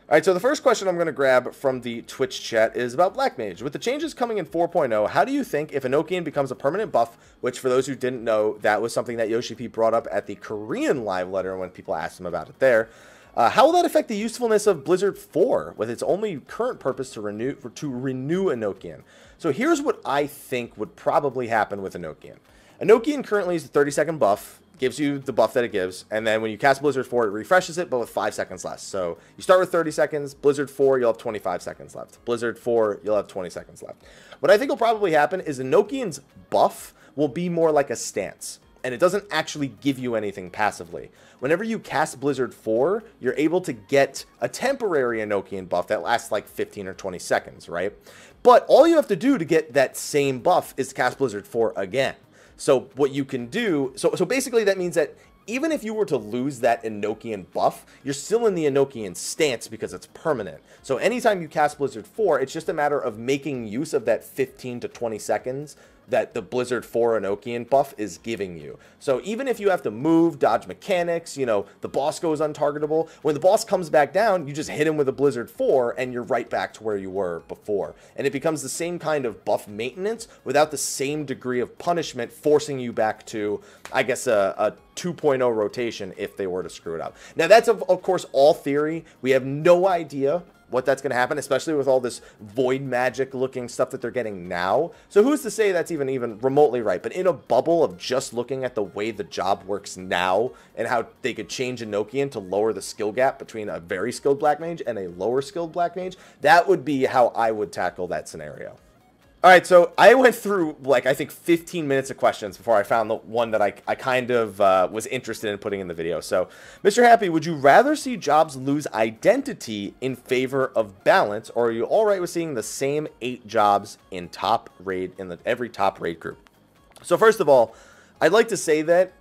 All right, so the first question I'm going to grab from the Twitch chat is about Black Mage. With the changes coming in 4.0, how do you think if Enochian becomes a permanent buff, which for those who didn't know, that was something that Yoshi P brought up at the Korean live letter when people asked him about it there. How will that affect the usefulness of Blizzard 4 with its only current purpose to renew Enochian? So here's what I think would probably happen with Enochian. Enochian currently is the 30-second buff. Gives you the buff that it gives, and then when you cast Blizzard 4, it refreshes it, but with 5 seconds less. So you start with 30 seconds, Blizzard 4, you'll have 25 seconds left. Blizzard 4, you'll have 20 seconds left. What I think will probably happen is Enochian's buff will be more like a stance, and it doesn't actually give you anything passively. Whenever you cast Blizzard 4, you're able to get a temporary Enochian buff that lasts like 15 or 20 seconds, right? But all you have to do to get that same buff is cast Blizzard 4 again. So what you can do, so basically that means that even if you were to lose that Enochian buff, you're still in the Enochian stance because it's permanent. So anytime you cast Blizzard 4, it's just a matter of making use of that 15 to 20 seconds that the Blizzard 4 Enochian buff is giving you. So even if you have to move, dodge mechanics, you know, the boss goes untargetable, when the boss comes back down, you just hit him with a Blizzard 4 and you're right back to where you were before. And it becomes the same kind of buff maintenance without the same degree of punishment forcing you back to, I guess, a 2.0 rotation if they were to screw it up. Now, that's, of course, all theory. We have no idea what that's going to happen, especially with all this void magic looking stuff that they're getting now. So who's to say that's even remotely right? But in a bubble of just looking at the way the job works now and how they could change Enochian to lower the skill gap between a very skilled black mage and a lower skilled black mage, that would be how I would tackle that scenario. All right, so I went through, like, I think 15 minutes of questions before I found the one that I kind of was interested in putting in the video. So, Mr. Happy, would you rather see jobs lose identity in favor of balance, or are you all right with seeing the same 8 jobs in top raid, in every top raid group? So, first of all, I'd like to say that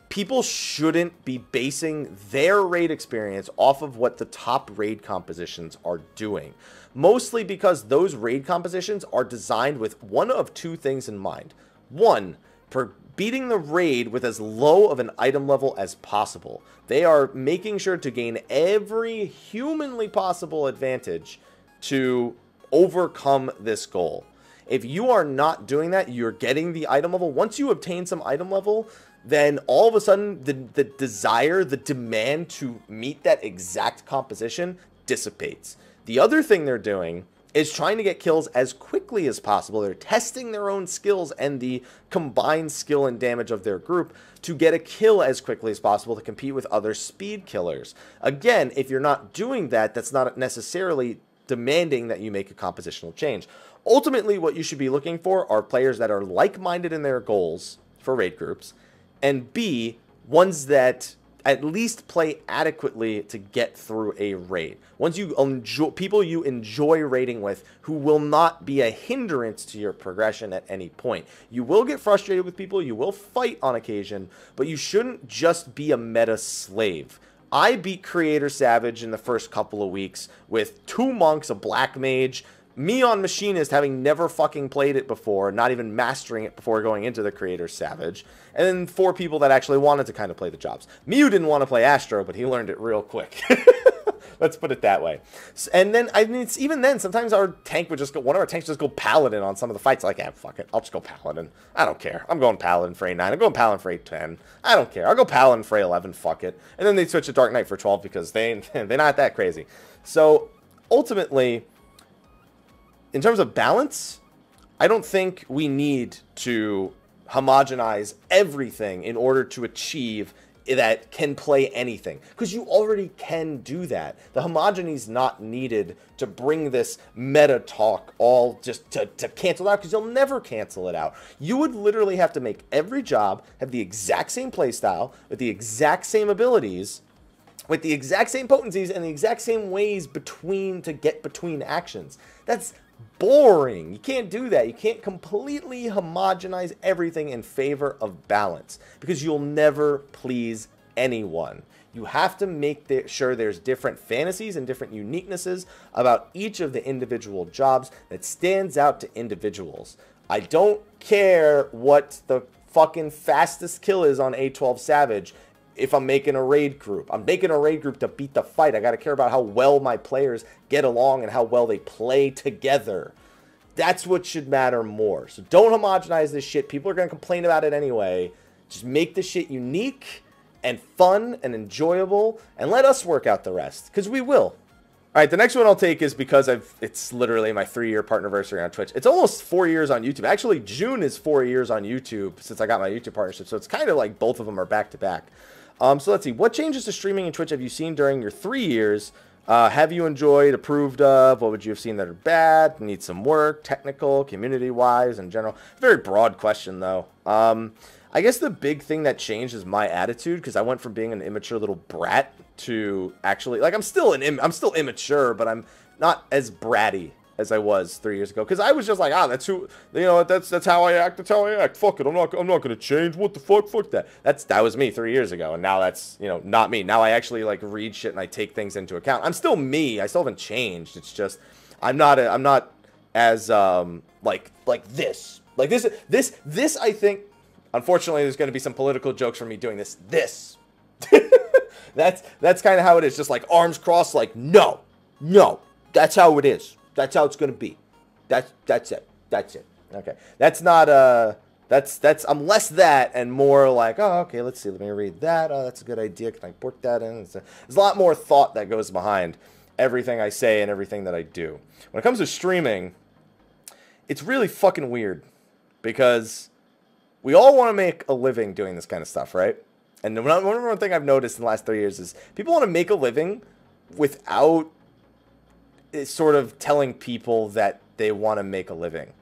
people shouldn't be basing their raid experience off of what the top raid compositions are doing. Mostly because those raid compositions are designed with one of 2 things in mind. One, for beating the raid with as low of an item level as possible. They are making sure to gain every humanly possible advantage to overcome this goal. If you are not doing that, you're getting the item level. Once you obtain some item level, then all of a sudden the desire, the demand to meet that exact composition dissipates. The other thing they're doing is trying to get kills as quickly as possible. They're testing their own skills and the combined skill and damage of their group to get a kill as quickly as possible to compete with other speed killers. Again, if you're not doing that, that's not necessarily demanding that you make a compositional change. Ultimately, what you should be looking for are players that are like-minded in their goals for raid groups, and B, ones that at least play adequately to get through a raid. Once you enjoy, people you enjoy raiding with who will not be a hindrance to your progression at any point. You will get frustrated with people, you will fight on occasion, but you shouldn't just be a meta slave. I beat Creator Savage in the first couple of weeks with 2 monks, a black mage, me on Machinist having never fucking played it before, not even mastering it before going into the Creator Savage, and then 4 people that actually wanted to kind of play the jobs. Mew didn't want to play Astro, but he learned it real quick. Let's put it that way. And then, I mean, it's even then, sometimes our tank would just go, one of our tanks would just go Paladin on some of the fights. Like, yeah, fuck it, I'll just go Paladin. I don't care. I'm going Paladin for 8-9. I'm going Paladin for 8-10. I don't care. I'll go Paladin for 11. Fuck it. And then they switch to Dark Knight for 12 because they're not that crazy. So, ultimately, in terms of balance, I don't think we need to homogenize everything in order to achieve that can play anything, because you already can do that. The homogeny is not needed to bring this meta talk all just to cancel out, because you'll never cancel it out. You would literally have to make every job have the exact same playstyle with the exact same abilities, with the exact same potencies and the exact same ways to get between actions. That's boring. You can't do that. You can't completely homogenize everything in favor of balance, because you'll never please anyone. You have to make sure there's different fantasies and different uniquenesses about each of the individual jobs that stands out to individuals. I don't care what the fucking fastest kill is on A12 Savage. If I'm making a raid group, I'm making a raid group to beat the fight. I got to care about how well my players get along and how well they play together. That's what should matter more. So don't homogenize this shit. People are going to complain about it anyway. Just make the shit unique and fun and enjoyable, and let us work out the rest, because we will. All right, the next one I'll take is because it's literally my 3-year partnerversary on Twitch. It's almost 4 years on YouTube. Actually, June is 4 years on YouTube since I got my YouTube partnership, so it's kind of like both of them are back to back. So let's see. What changes to streaming and Twitch have you seen during your 3 years? Have you enjoyed, approved of? What would you have seen that are bad? Need some work, technical, community-wise, in general? Very broad question, though. I guess the big thing that changed is my attitude, because I went from being an immature little brat to actually, like, I'm still immature, but I'm not as bratty as I was 3 years ago, because I was just like, that's who, you know, that's how I act. That's how I act. Fuck it. I'm not gonna change. What the fuck? Fuck that. That was me 3 years ago, and now that's, you know, not me. Now I actually like read shit and I take things into account. I'm still me. I still haven't changed. It's just I'm not as like this. Like this I think, unfortunately, there's going to be some political jokes from me doing this. That's kind of how it is. Just like arms crossed, like no, that's how it is. That's how it's going to be. That's it. Okay, that's not that's I'm less that and more like, oh, okay, let's see, let me read that. Oh, that's a good idea. Can I put that in? There's a lot more thought that goes behind everything I say and everything that I do. When it comes to streaming, it's really fucking weird because we all want to make a living doing this kind of stuff, right? And one thing I've noticed in the last 3 years is people want to make a living without sort of telling people that they want to make a living.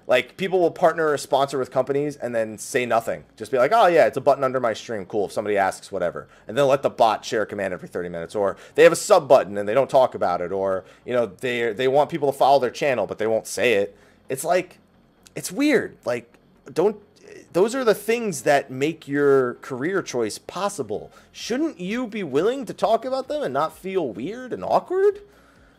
Like, people will partner or sponsor with companies and then say nothing. Just be like, oh, yeah, it's a button under my stream. Cool. If somebody asks, whatever. And then let the bot share a command every 30 minutes. Or they have a sub button and they don't talk about it. Or, you know, they want people to follow their channel, but they won't say it. It's like, it's weird. Like, those are the things that make your career choice possible. Shouldn't you be willing to talk about them and not feel weird and awkward?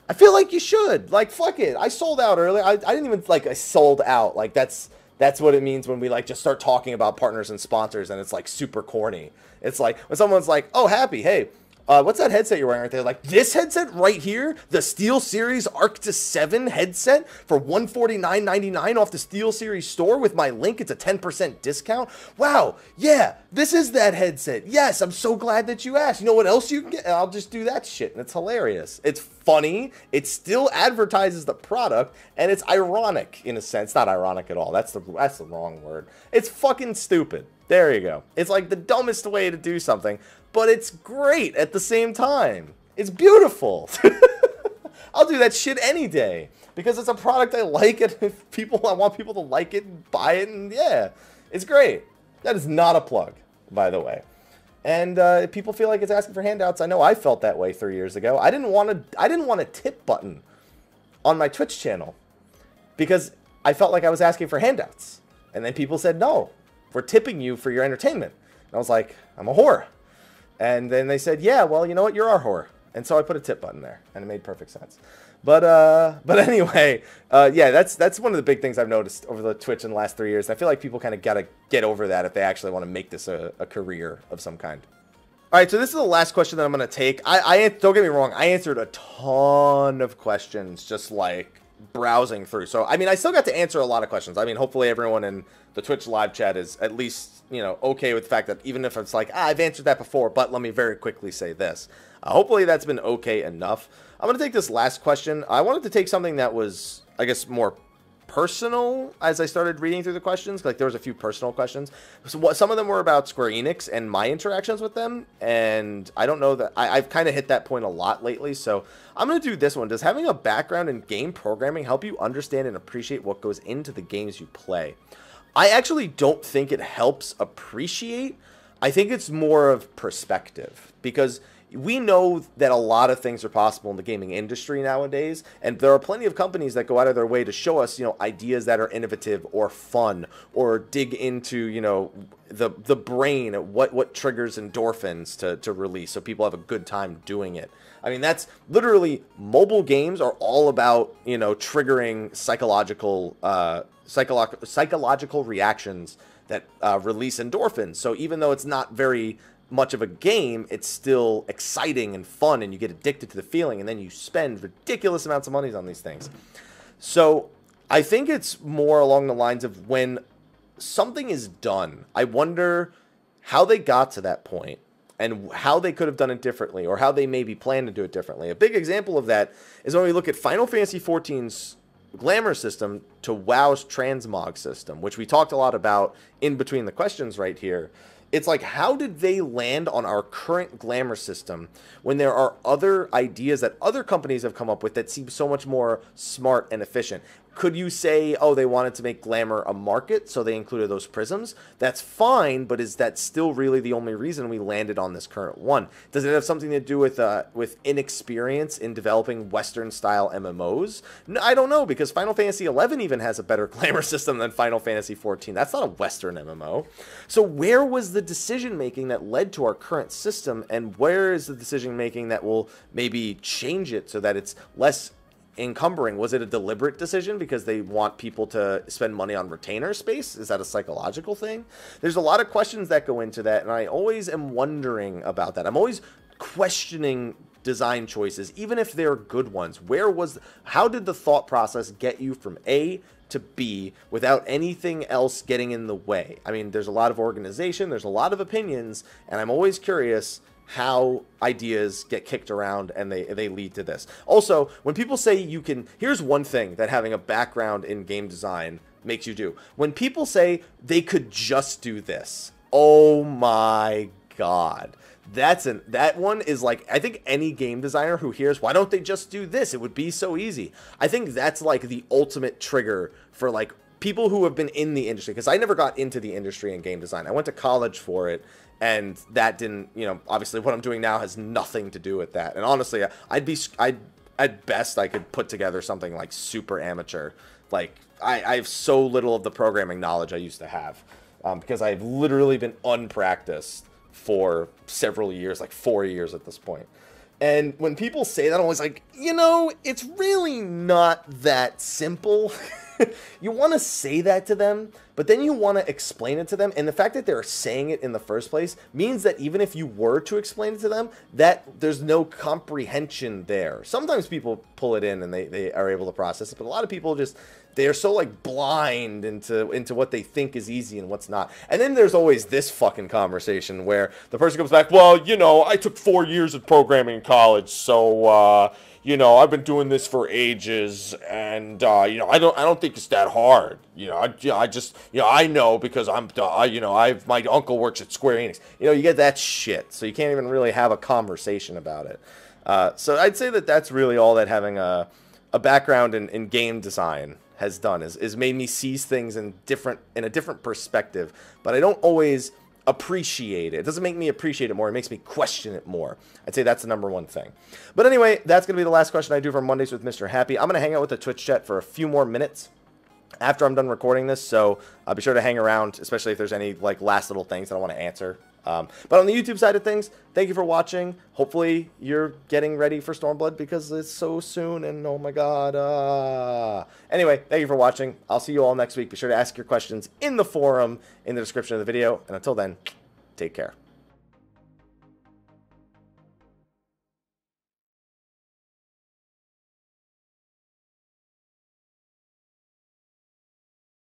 I feel like you should. Like, fuck it. I sold out earlier. I didn't even, like, I sold out. Like, that's what it means when we, like, just start talking about partners and sponsors and it's, like, super corny. It's like, when someone's like, oh, Happy, hey, what's that headset you're wearing right there? Like, this headset right here, the SteelSeries Arctis 7 headset for $149.99 off the SteelSeries store with my link. It's a 10% discount. Wow, yeah, this is that headset. Yes, I'm so glad that you asked. You know what else you can get? And I'll just do that shit, and it's hilarious. It's funny. It still advertises the product, and it's ironic in a sense. Not ironic at all. That's the wrong word. It's fucking stupid. There you go. It's like the dumbest way to do something, but it's great at the same time. It's beautiful. I'll do that shit any day because it's a product I like, and I want people to like it and buy it, and yeah, it's great. That is not a plug, by the way. And people feel like it's asking for handouts. I know I felt that way 3 years ago. I didn't want a tip button on my Twitch channel because I felt like I was asking for handouts, and then people said no. We're tipping you for your entertainment. And I was like, I'm a whore. And then they said, yeah, well, you know what? You're our whore. And so I put a tip button there, and it made perfect sense. But anyway, yeah, that's one of the big things I've noticed over the Twitch in the last 3 years. I feel like people kind of got to get over that if they actually want to make this a career of some kind. All right, so this is the last question that I'm going to take. Don't get me wrong, I answered a ton of questions just like browsing through. So, I mean, I still got to answer a lot of questions. I mean, hopefully everyone in the Twitch live chat is at least, you know, okay with the fact that even if it's like, I've answered that before, but let me very quickly say this. Hopefully that's been okay enough. I'm going to take this last question. I wanted to take something that was, I guess, more personal as I started reading through the questions. Like, there was a few personal questions. So some of them were about Square Enix and my interactions with them, and I don't know that I've kind of hit that point a lot lately. So I'm going to do this one. Does having a background in game programming help you understand and appreciate what goes into the games you play? I actually don't think it helps appreciate. I think it's more of perspective, because we know that a lot of things are possible in the gaming industry nowadays, and there are plenty of companies that go out of their way to show us, you know, ideas that are innovative or fun, or dig into, you know, the brain, what triggers endorphins to release, so people have a good time doing it. I mean, that's literally, mobile games are all about, you know, triggering psychological reactions that release endorphins. So even though it's not very much of a game, it's still exciting and fun, and you get addicted to the feeling, and then you spend ridiculous amounts of money on these things. So I think it's more along the lines of when something is done, I wonder how they got to that point and how they could have done it differently, or how they maybe plan to do it differently. A big example of that is when we look at Final Fantasy XIV's Glamour system to WoW's Transmog system, which we talked a lot about in between the questions right here. It's like, how did they land on our current Glamour system when there are other ideas that other companies have come up with that seem so much more smart and efficient? Could you say, oh, they wanted to make Glamour a market, so they included those prisms? That's fine, but is that still really the only reason we landed on this current one? Does it have something to do with inexperience in developing Western-style MMOs? No, I don't know, because Final Fantasy XI even has a better Glamour system than Final Fantasy XIV. That's not a Western MMO. So where was the decision-making that led to our current system, and where is the decision-making that will maybe change it so that it's less encumbering? Was it a deliberate decision because they want people to spend money on retainer space? Is that a psychological thing? There's a lot of questions that go into that, and I always am wondering about that. I'm always questioning design choices, even if they're good ones. How did the thought process get you from A to B without anything else getting in the way? I mean, there's a lot of organization, there's a lot of opinions, and I'm always curious how ideas get kicked around and they lead to this. Also, when people say you can, here's one thing that having a background in game design makes you do. When people say they could just do this, oh my god. That one is like, I think any game designer who hears, why don't they just do this? It would be so easy. I think that's like the ultimate trigger for like people who have been in the industry, because I never got into the industry in game design. I went to college for it, and that didn't, you know, obviously what I'm doing now has nothing to do with that. And honestly, at best I could put together something like super amateur. Like I have so little of the programming knowledge I used to have, because I've literally been unpracticed for several years, like 4 years at this point. And when people say that, I'm always like, you know, it's really not that simple. You want to say that to them, but then you want to explain it to them. And the fact that they're saying it in the first place means that even if you were to explain it to them, that there's no comprehension there. Sometimes people pull it in and they are able to process it, but a lot of people just, they're so like blind into what they think is easy and what's not. And then there's always this fucking conversation where the person comes back, well, you know, I took 4 years of programming in college, so you know, I've been doing this for ages, and you know, I don't think it's that hard. You know, I just, you know, I know because you know, my uncle works at Square Enix. You know, you get that shit, so you can't even really have a conversation about it. So I'd say that that's really all that having a background in game design has done, is made me see things in a different perspective. But I don't always appreciate it. It doesn't make me appreciate it more. It makes me question it more. I'd say that's the number one thing. But anyway, that's going to be the last question I do for Mondays with Mr. Happy. I'm going to hang out with the Twitch chat for a few more minutes after I'm done recording this, so I'll be sure to hang around, especially if there's any like last little things that I want to answer. But on the YouTube side of things, thank you for watching. Hopefully you're getting ready for Stormblood because it's so soon, and oh my god. Anyway, thank you for watching. I'll see you all next week. Be sure to ask your questions in the forum in the description of the video. And until then, take care.